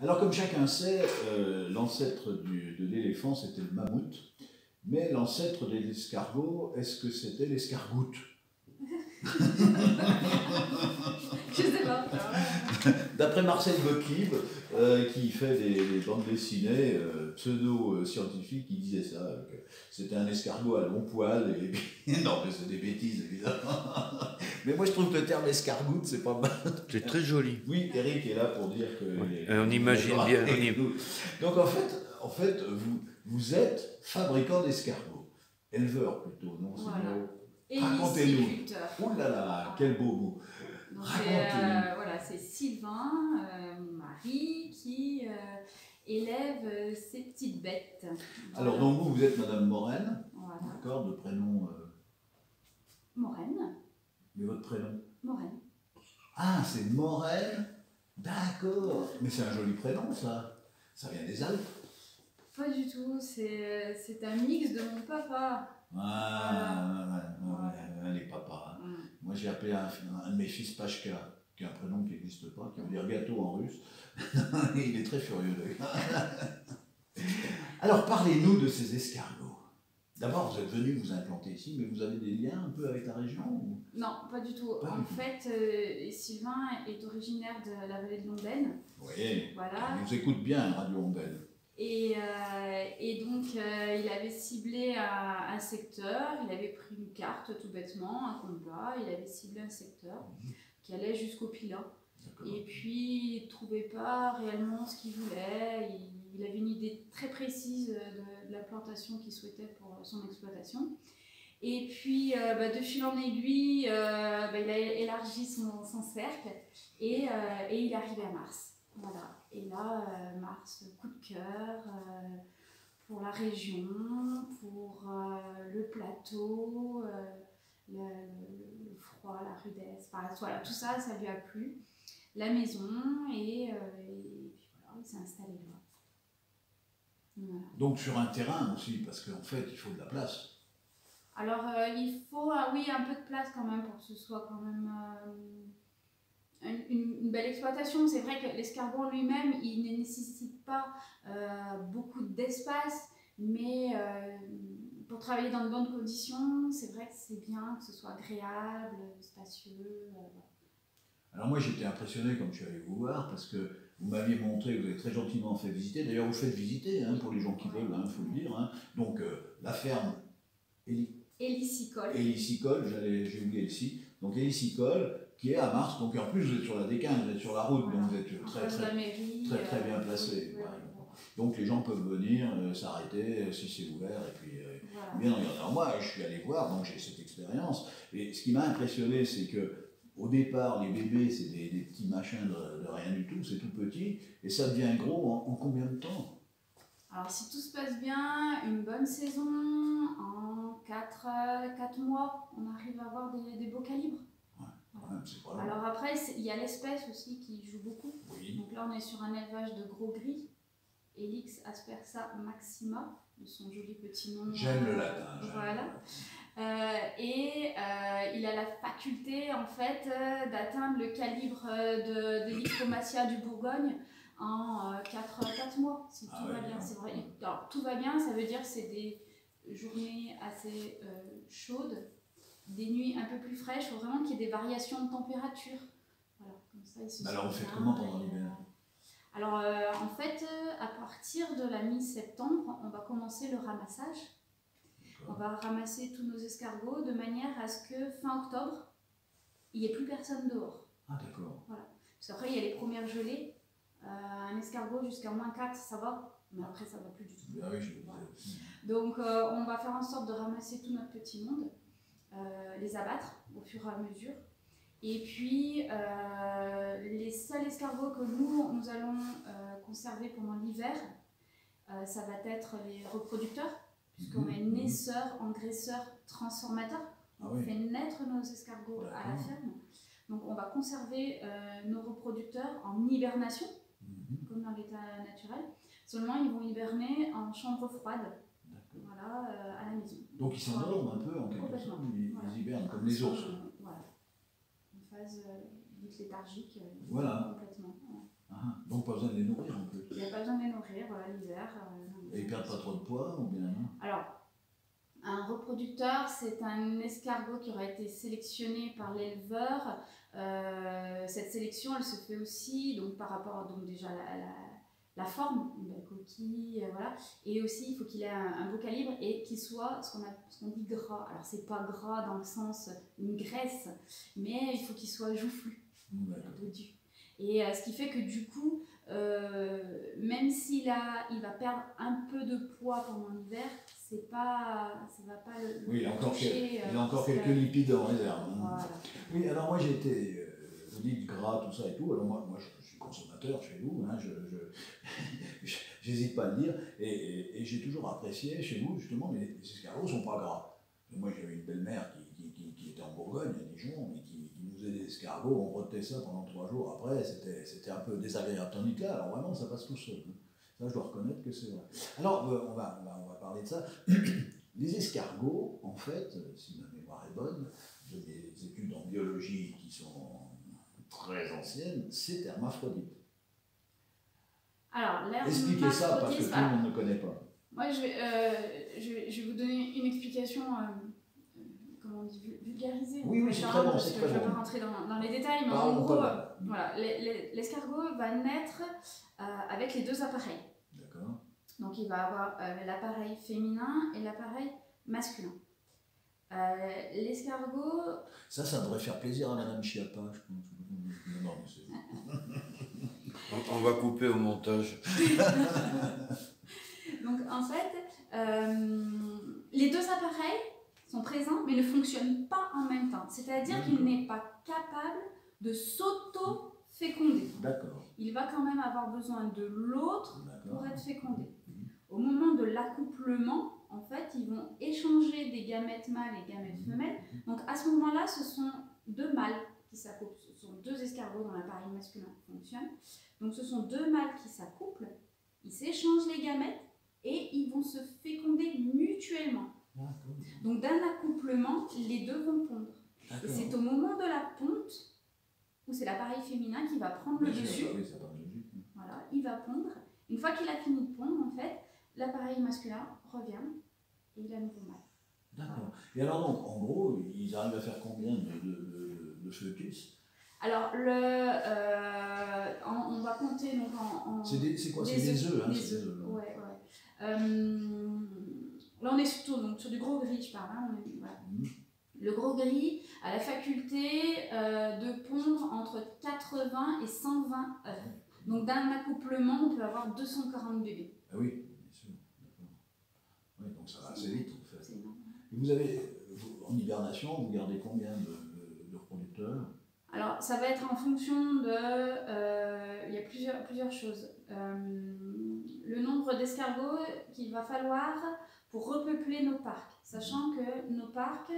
Alors, comme chacun sait, l'ancêtre de l'éléphant, c'était le mammouth. Mais l'ancêtre de l'escargot, est-ce que c'était l'escargoute? Je sais pas. D'après Marcel Gottlieb, qui fait des bandes dessinées pseudo-scientifiques, il disait ça, que c'était un escargot à long poil, et puis... non, mais c'est des bêtises, évidemment. Mais moi, je trouve que le terme escargoute, c'est pas mal. C'est très joli. Oui, Eric est là pour dire que... Ouais. On imagine bien. Donc, en fait vous êtes fabricant d'escargots. Éleveur, plutôt, non? Voilà. Et racontez-nous. sylviculteur. Oh là là, quel beau mot. Voilà, c'est Sylvain, mon mari, qui élève ces petites bêtes. Voilà. Alors, donc vous êtes Madame Morel, voilà. d'accord, de prénom... Morène. Mais votre prénom? Morène. Ah, c'est Morel. D'accord. Mais c'est un joli prénom, ça. Ça vient des Alpes. Pas du tout, c'est un mix de mon papa. Les papas. Hein. Moi, j'ai appelé un de mes fils Pashka, qui est un prénom qui n'existe pas, qui veut dire gâteau en russe. Il est très furieux, lui. Alors, parlez-nous de ces escargots. D'abord, vous êtes venu vous implanter ici, mais vous avez des liens un peu avec la région ou... Non, pas du tout. Pas en du tout. fait, Sylvain est originaire de la vallée de l'Ondaine. Oui, voilà. il nous écoute bien, Radio Ondaine. Et donc, il avait ciblé un secteur, il avait pris une carte tout bêtement, un combat, il avait ciblé un secteur qui allait jusqu'au Pilat. Et puis, il ne trouvait pas réellement ce qu'il voulait. Il avait une idée très précise de la plantation qu'il souhaitait pour son exploitation. Et puis, de fil en aiguille, il a élargi son cercle et il est arrivé à Mars. Voilà. Et là, Mars, coup de cœur pour la région, pour le plateau, le froid, la rudesse. Enfin, voilà, tout ça, ça lui a plu. La maison, et puis voilà, il s'est installé là. Voilà. Donc sur un terrain aussi, parce qu'en fait, il faut de la place. Alors, il faut oui, un peu de place quand même pour que ce soit quand même une belle exploitation. C'est vrai que l'escargot lui-même, il ne nécessite pas beaucoup d'espace, mais pour travailler dans de bonnes conditions, c'est vrai que c'est bien que ce soit agréable, spacieux. Alors moi j'étais impressionné comme je suis allé vous voir parce que vous m'aviez montré, vous avez très gentiment fait visiter, d'ailleurs vous faites visiter hein, pour les gens qui veulent, il faut le dire. Hein. Donc la ferme Hélicicole. Hélicicole, j'ai oublié ici. Donc Hélicicole qui est à Mars, donc en plus vous êtes sur la décane, vous êtes sur la route, voilà. Donc vous êtes très bien placé. Voilà. Donc les gens peuvent venir s'arrêter si c'est ouvert et puis voilà. Bien entendu. Alors moi je suis allé voir, donc j'ai cette expérience et ce qui m'a impressionné c'est que au départ, les bébés, c'est des petits machins de rien du tout, c'est tout petit, et ça devient gros en combien de temps? Alors, si tout se passe bien, une bonne saison, en 4 mois, on arrive à avoir des beaux calibres. Ouais, voilà. C'est pas alors après, il y a l'espèce aussi qui joue beaucoup. Oui. Donc là, on est sur un élevage de gros gris, Helix aspersa maxima, de son joli petit nom. J'aime le latin. Voilà. Il a la faculté en fait d'atteindre le calibre de l'Hypomacia du Bourgogne en 4 mois, si tout va bien. C'est vrai. Alors, tout va bien, ça veut dire que c'est des journées assez chaudes, des nuits un peu plus fraîches, il faut vraiment qu'il y ait des variations de température. Voilà, comme ça, il se alors on fait comment pendant l'hiver? Alors en fait, à partir de la mi-septembre, on va commencer le ramassage. On va ramasser tous nos escargots de manière à ce que fin octobre, il n'y ait plus personne dehors. Ah d'accord. Voilà. Parce qu'après, il y a les premières gelées. Un escargot jusqu'à -4, ça va, mais après, ça ne va plus du tout. Ah oui, voilà. Donc, on va faire en sorte de ramasser tout notre petit monde, les abattre au fur et à mesure. Et puis, les seuls escargots que nous allons conserver pendant l'hiver, ça va être les reproducteurs. Puisqu'on est naisseur, engraisseur, transformateur. On fait naître nos escargots à la ferme. Donc on va conserver nos reproducteurs en hibernation, comme dans l'état naturel. Seulement ils vont hiberner en chambre froide, voilà, à la maison. Donc ils s'endorment un peu en quelque sorte, ils hibernent comme les ours. Voilà, une phase dite léthargique, voilà. Complètement. Ah, donc pas besoin de les nourrir en plus. nourrir l'hiver. Et ils perdent pas trop de poids ou bien? Alors, un reproducteur, c'est un escargot qui aura été sélectionné par l'éleveur. Cette sélection, elle se fait aussi donc, par rapport donc, déjà à la forme, une belle coquille, voilà. Et aussi, il faut qu'il ait un beau calibre et qu'il soit ce qu'on dit gras. Alors, c'est pas gras dans le sens une graisse, mais il faut qu'il soit joufflu, dodu. Et ce qui fait que du coup, même s'il va perdre un peu de poids pendant l'hiver, ça va pas le oui, il toucher, a encore quelques lipides en réserve. Hein. Voilà. Oui, alors moi j'ai été, vous dites gras, tout ça et tout, alors moi je suis consommateur chez vous, hein, j'hésite pas à le dire, et j'ai toujours apprécié chez vous justement, les escargots sont pas gras. Moi j'avais une belle-mère qui était en Bourgogne, à Dijon, et qui nous faisait des escargots, on retenait ça pendant 3 jours après, c'était un peu désagréable, tandis que là, alors vraiment ça passe tout seul. Ça, je dois reconnaître que c'est vrai. Alors, on va parler de ça. Les escargots, en fait, si ma mémoire est bonne, de mes études en biologie qui sont très anciennes, c'est hermaphrodite. Alors, expliquez ça parce que tout le monde ne connaît pas. Moi, je vais vous donner une explication, comment on dit, vulgarisée. Oui, c'est très bon, c'est très bon. Je ne vais pas rentrer dans les détails, mais en gros, voilà, l'escargot va naître avec les deux appareils. D'accord. Donc, il va avoir l'appareil féminin et l'appareil masculin. L'escargot... Ça devrait faire plaisir à Madame Chiappa, je pense. Non, on va couper au montage. Donc, en fait, les deux appareils sont présents, mais ne fonctionnent pas en même temps. C'est-à-dire qu'il n'est pas capable de s'auto-féconder. D'accord. Il va quand même avoir besoin de l'autre pour être fécondé. Au moment de l'accouplement, en fait, ils vont échanger des gamètes mâles et gamètes femelles. Donc, à ce moment-là, ce sont deux mâles qui s'accouplent. Ce sont deux escargots dont l'appareil masculin fonctionne. Donc, ce sont deux mâles qui s'accouplent. Ils s'échangent les gamètes et ils vont se féconder mutuellement. Donc, d'un accouplement, les deux vont pondre. Et c'est au moment de la ponte où c'est l'appareil féminin qui va prendre le dessus. Oui, ça paraît logique. Voilà, il va pondre. Une fois qu'il a fini de pondre, en fait, l'appareil masculin revient et il a nouveau mâle. D'accord. Et alors donc, en gros, ils arrivent à faire combien de fœtus? Alors, on va compter donc en c'est quoi? C'est des œufs, hein? Des œufs, ouais. Là, on est surtout donc, sur du gros gris, je parle. Hein, voilà. Le gros gris a la faculté de pondre entre 80 et 120 œufs. Donc, d'un accouplement, on peut avoir 240 bébés. Ah oui, bien sûr. Oui, donc ça va assez vite, en fait. Et vous avez, en hibernation, vous gardez combien de reproducteurs? Alors, ça va être en fonction de... il y a plusieurs choses. Le nombre d'escargots qu'il va falloir pour repeupler nos parcs. Sachant que nos parcs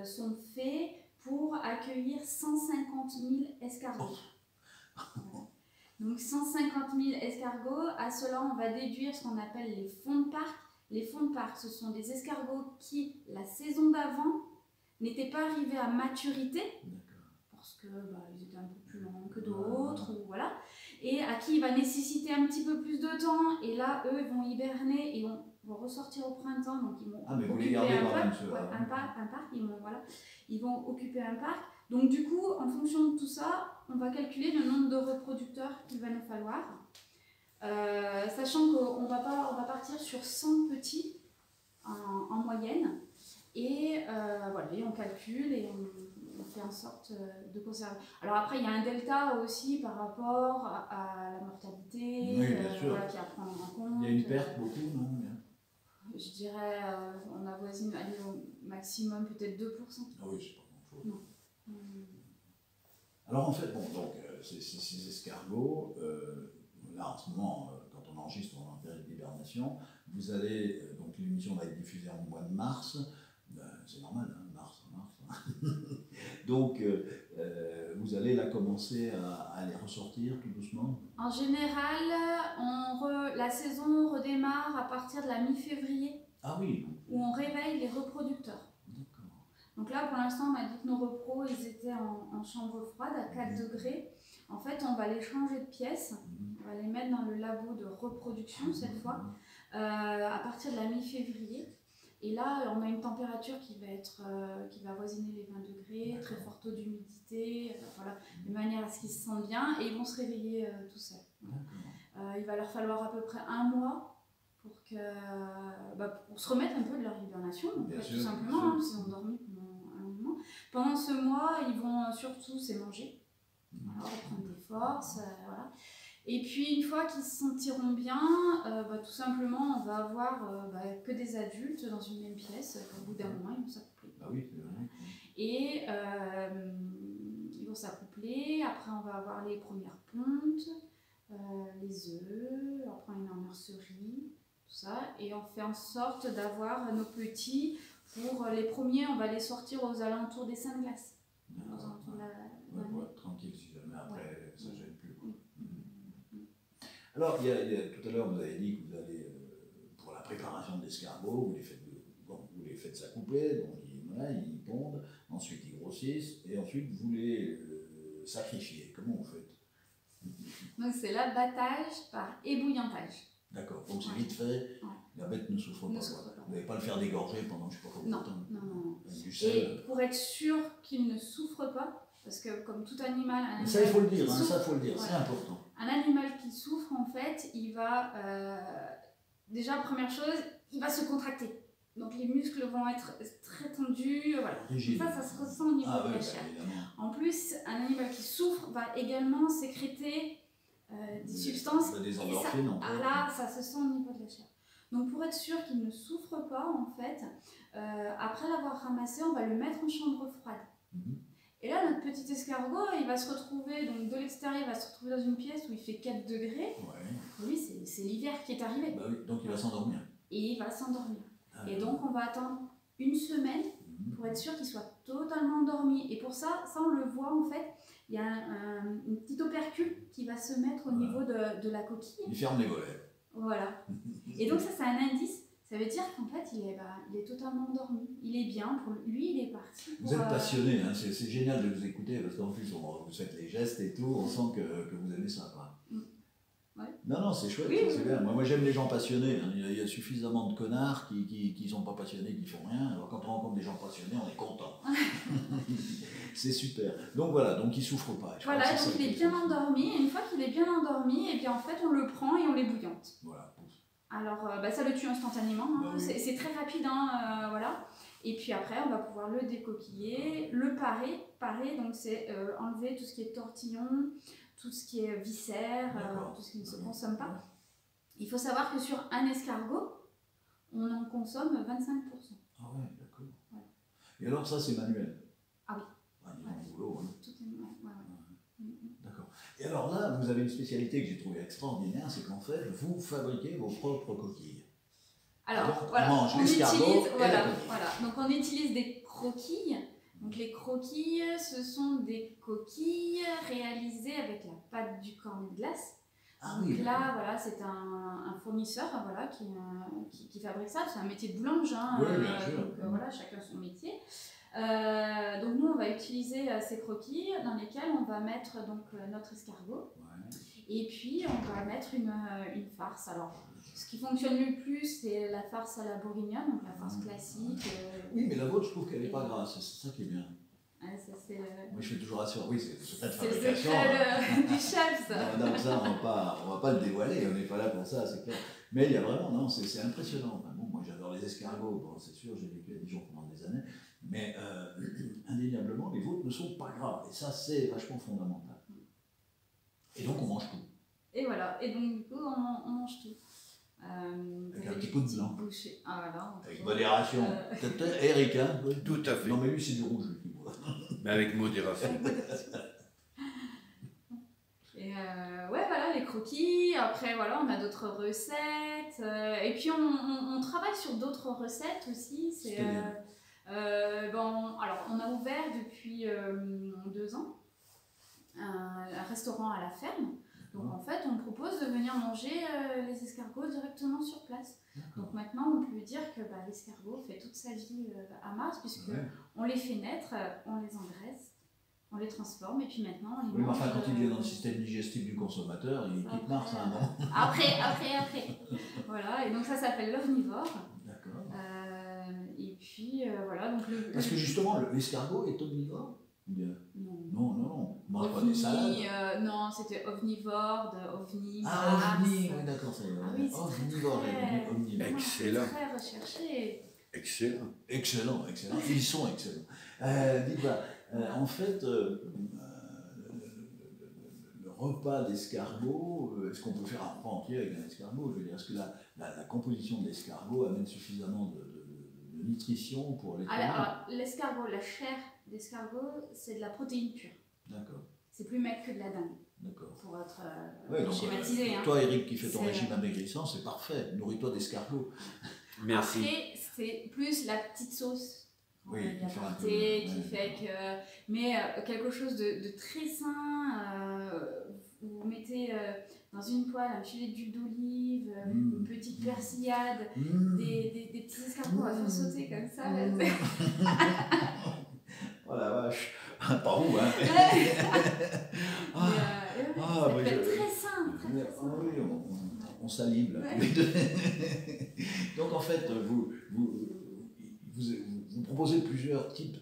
sont faits pour accueillir 150 000 escargots. Donc 150 000 escargots, à cela on va déduire ce qu'on appelle les fonds de parc. Les fonds de parc, ce sont des escargots qui, la saison d'avant, n'étaient pas arrivés à maturité, parce que ils étaient un peu plus longs que d'autres, ou voilà, et à qui il va nécessiter un petit peu plus de temps, et là, eux, vont hiberner et vont ressortir au printemps, donc ils vont occuper un parc, ils vont occuper un parc. Donc du coup, en fonction de tout ça, on va calculer le nombre de reproducteurs qu'il va nous falloir, sachant qu'on va partir sur 100 petits en moyenne, et voilà, et on calcule et on fait en sorte de conserver. Alors après, il y a un delta aussi par rapport à la mortalité, voilà, qui est à prendre en compte. Il y a une perte beaucoup, non? Je dirais, on avoisine au maximum peut-être 2%. Ah oui, c'est pas grand-chose. Alors en fait, bon, donc ces escargots, là en ce moment, quand on enregistre en période d'hibernation, vous allez, donc l'émission va être diffusée en mois de mars, c'est normal, hein, mars. Donc vous allez là commencer à les ressortir tout doucement? En général, la saison redémarre à partir de la mi-février. Ah oui. Où on réveille les reproducteurs. Donc là, pour l'instant, on m'a dit que nos repros, ils étaient en chambre froide à 4 degrés. En fait, on va les changer de pièce, on va les mettre dans le labo de reproduction cette fois, à partir de la mi-février. Et là, on a une température qui va avoisiner les 20 degrés, très fort taux d'humidité, voilà, de manière à ce qu'ils se sentent bien et ils vont se réveiller tout seuls. Il va leur falloir à peu près 1 mois pour se remettre un peu de leur hibernation, en fait, tout simplement, hein, ils ont dormi pendant un moment. Pendant ce mois, ils vont surtout se manger, voilà, reprendre des forces, voilà. Et puis une fois qu'ils se sentiront bien, tout simplement on va avoir que des adultes dans une même pièce. Au bout d'un moment ils vont s'accoupler. Ah oui, c'est vrai. Et ils vont s'accoupler, après on va avoir les premières pontes, les œufs, après on est en nurserie, tout ça. Et on fait en sorte d'avoir nos petits, pour les premiers on va les sortir aux alentours des seins de glace. Aux alentours de la pour être tranquille si jamais après ça gêne plus. Alors, tout à l'heure, vous avez dit que vous allez, pour la préparation de l'escargot, vous les faites s'accoupler, donc ils pondent, ensuite ils grossissent, et ensuite vous les sacrifiez. Comment vous faites? Donc c'est l'abattage par ébouillantage. D'accord, donc c'est vite fait, la bête ne souffre pas. Vous n'allez pas le faire dégorger pendant je ne sais pas combien de temps. Non. Et pour être sûr qu'il ne souffre pas, parce que comme tout animal... ça, il faut le dire, c'est important. Un animal qui souffre, en fait, il va... déjà, première chose, il va se contracter. Donc les muscles vont être très tendus, voilà. Ça se ressent au niveau de la chair. En plus, un animal qui souffre va également sécréter des substances. Des endorphines, ça se sent au niveau de la chair. Donc pour être sûr qu'il ne souffre pas, en fait, après l'avoir ramassé, on va le mettre en chambre froide. Et là, notre petit escargot, il va se retrouver, donc de l'extérieur, il va se retrouver dans une pièce où il fait 4 degrés. Pour lui, c'est l'hiver qui est arrivé. Oui, donc il va s'endormir. Et il va s'endormir. Et donc, on va attendre 1 semaine pour être sûr qu'il soit totalement endormi. Et pour ça, on le voit en fait, il y a une petite opercule qui va se mettre au niveau de la coquille. Il ferme les volets. Voilà. Et donc ça, c'est un indice. Ça veut dire qu'en fait, il est totalement endormi. Il est bien, pour lui, il est parti. Vous êtes passionné, hein, c'est génial de vous écouter, parce qu'en plus, vous faites les gestes et tout, on sent que vous aimez ça. Non, c'est chouette, c'est bien. Moi j'aime les gens passionnés, hein. Il y a suffisamment de connards qui sont pas passionnés, qui font rien. Alors quand on rencontre des gens passionnés, on est content. C'est super. Donc voilà, donc il souffre pas. Voilà, donc il est bien endormi, et une fois qu'il est bien endormi, et bien en fait on le prend et on l'ébouillante. Voilà. Alors ça le tue instantanément, hein. C'est très rapide, hein, voilà. Et puis après on va pouvoir le décoquiller, le parer, donc c'est enlever tout ce qui est tortillon, tout ce qui est viscères, tout ce qui ne se consomme pas. Il faut savoir que sur un escargot, on en consomme 25%. Ah ouais, d'accord. Ouais. Et alors ça c'est manuel? Ah oui. Boulot, hein. Tout est manuel, D'accord. Et alors là, vous avez une spécialité que j'ai trouvée extraordinaire, c'est qu'en fait, vous fabriquez vos propres coquilles. Alors, donc on utilise des croquilles. Donc les croquilles, ce sont des coquilles réalisées avec la pâte du cornet de glace. Donc là, voilà, c'est un fournisseur qui fabrique ça. C'est un métier de boulange, hein, bien sûr. donc voilà, chacun son métier. Donc nous, on va utiliser ces croquilles dans lesquelles on va mettre donc notre escargot. Et puis on va mettre une farce. Alors, ce qui fonctionne le plus, c'est la farce à la bourguignonne, donc la farce classique. Oui, mais la vôtre, je trouve qu'elle n'est pas grasse, c'est ça qui est bien. Moi, je fais toujours assurer. Oui, c'est le secret de fabrication. C'est le secret du chef, ça. Non, ça, on va pas le dévoiler, on n'est pas là pour ça, c'est clair. Mais il y a vraiment, non, c'est impressionnant. Enfin, bon, moi, j'adore les escargots, bon, c'est sûr, j'ai vécu à Dijon pendant des années, mais indéniablement, les vôtres ne sont pas graves. Et ça, c'est vachement fondamental. Et donc, on mange tout. Et voilà, et donc, du coup, on mange tout. Avec un petit peu de blanc. Avec modération. Eric, hein? Tout à fait. Non, mais lui, c'est du rouge qui boit. Mais avec modération. Et voilà, les croquis. Après, voilà, on a d'autres recettes. Et puis, on travaille sur d'autres recettes aussi. Alors, on a ouvert depuis 2 ans un restaurant à la ferme. Donc en fait, on propose de venir manger les escargots directement sur place. Donc maintenant, on peut dire que l'escargot fait toute sa vie à Mars, puisque on les fait naître, on les engraisse, On les transforme et puis maintenant on les Oui, mais mange. enfin, quand il vient dans le système digestif du consommateur, il quitte Mars, hein, non? Après. Voilà, et donc ça s'appelle l'ovnivore. D'accord. Et puis voilà. Donc Parce que justement, l'escargot est omnivore? Ou bien? Non. Non. On mange pas des salades. Non, c'était ovnivore, de ovni. Ah, Mars. ovni, oui, d'accord, c'est oui, omnivore et omnivore. Excellent. Très recherché. Excellent. Excellent. Ils sont excellents. Dites-moi, en fait, le repas d'escargot, est-ce qu'on peut faire un repas entier avec un escargot? Je veux dire, est-ce que la composition de l'escargot amène suffisamment de nutrition pour les Alors, l'escargot, la chair d'escargot, c'est de la protéine pure. D'accord. C'est plus maigre que de la dinde. D'accord. Pour être Donc, schématisé. Toi, Eric, qui fait ton régime amaigrissant, c'est parfait. Nourris-toi d'escargot. Merci. Après, c'est plus la petite sauce. Oui, qui fait que. Mais quelque chose de très sain. Vous mettez dans une poêle un filet d'huile d'olive, une petite persillade, des petits escargots à faire sauter comme ça. Oh la vache. Pas où, hein. Ça peut être très sain. Oui, on salive là. Donc en fait, vous proposez plusieurs types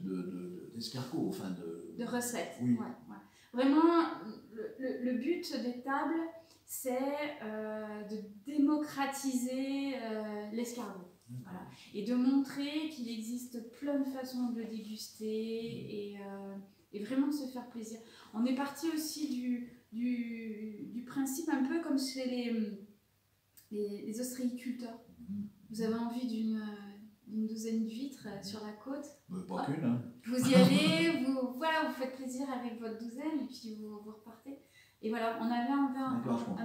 d'escargots, enfin de recettes. Oui. Ouais. Vraiment, le but des tables, c'est de démocratiser l'escargot. Voilà. Et de montrer qu'il existe plein de façons de le déguster et vraiment de se faire plaisir. On est parti aussi du principe un peu comme chez les ostréiculteurs. Vous avez envie d'une douzaine d'huîtres sur la côte. Pas qu'une, hein. Vous y allez, vous faites plaisir avec votre douzaine et puis vous repartez. Et voilà, on avait un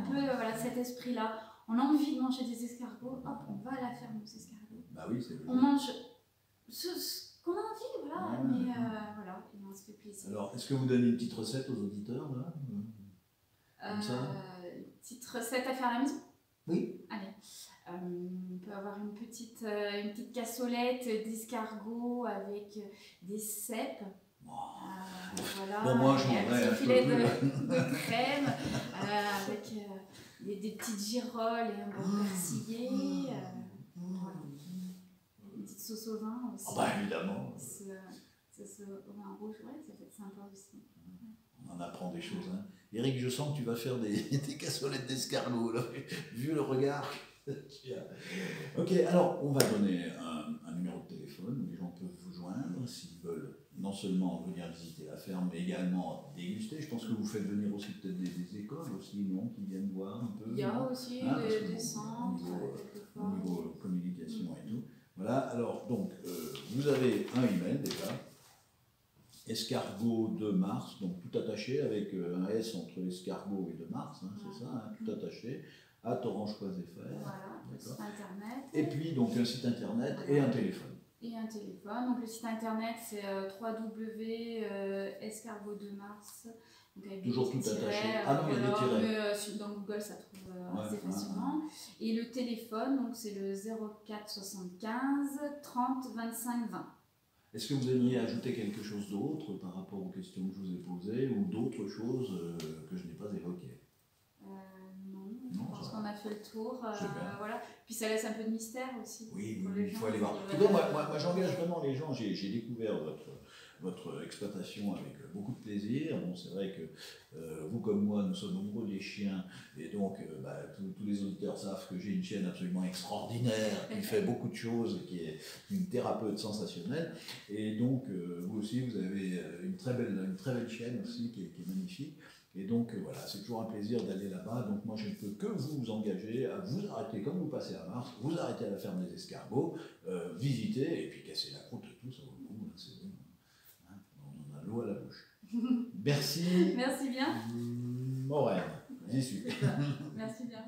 peu cet esprit-là. On a envie de manger des escargots, hop, on va à la ferme aux escargots. Bah oui, c'est on mange ce qu'on a envie, voilà, mais voilà, et on se fait plaisir. Alors, est-ce que vous donnez une petite recette aux auditeurs, là? Comme ça? Petite recette à faire à la maison? Oui. Allez. On peut avoir une petite cassolette d'escargots avec des cèpes. Voilà, bon, moi, je un petit filet de crème avec des petites girolles et un bon persillé. Voilà. Une petite sauce au vin aussi. Ah bah évidemment. Sauce au vin rouge, ouais, ça peut être sympa aussi. On en apprend des choses. Hein. Eric, je sens que tu vas faire des cassolettes d'escargots, vu le regard. Ok, alors on va donner un numéro de téléphone où les gens peuvent vous joindre s'ils veulent non seulement venir visiter la ferme, mais également déguster. Je pense que vous faites venir aussi peut-être des écoles aussi, non, qui viennent voir un peu. Il y a aussi des centres, au niveau communication et tout. Voilà, alors donc vous avez un email déjà, escargot de Mars, donc tout attaché avec un S entre escargot et de Mars, hein, c'est ça, hein, tout attaché, @orange.fr. Voilà, le site internet. Et puis donc un site internet et un téléphone. Et un téléphone. Donc le site internet c'est www.escargot-de-mars. Toujours tout attaché. Ah non, il y a des tirets. Dans Google ça trouve assez facilement. Et le téléphone, donc c'est le 04 75 30 25 20. Est-ce que vous aimeriez ajouter quelque chose d'autre par rapport aux questions que je vous ai posées ou d'autres choses que je n'ai pas évoquées? Je pense qu'on a fait le tour. Voilà. Puis ça laisse un peu de mystère aussi. Oui, il faut aller voir. En tout cas, moi j'engage vraiment les gens. J'ai découvert votre exploitation avec beaucoup de plaisir. Bon, c'est vrai que vous comme moi, nous sommes nombreux des chiens. Et donc, tous les auditeurs savent que j'ai une chienne absolument extraordinaire qui fait beaucoup de choses, qui est une thérapeute sensationnelle. Et donc, vous aussi, vous avez une très belle chienne aussi qui est magnifique. Et donc voilà, c'est toujours un plaisir d'aller là-bas. Donc moi je ne peux que vous engager à vous arrêter comme vous passez à Mars, vous arrêtez à la ferme des escargots, visiter et puis casser la croûte et tout, ça vaut le coup, c'est bon. Hein, on a l'eau à la bouche. Merci. Merci bien. Maureen, j'y suis. Merci bien.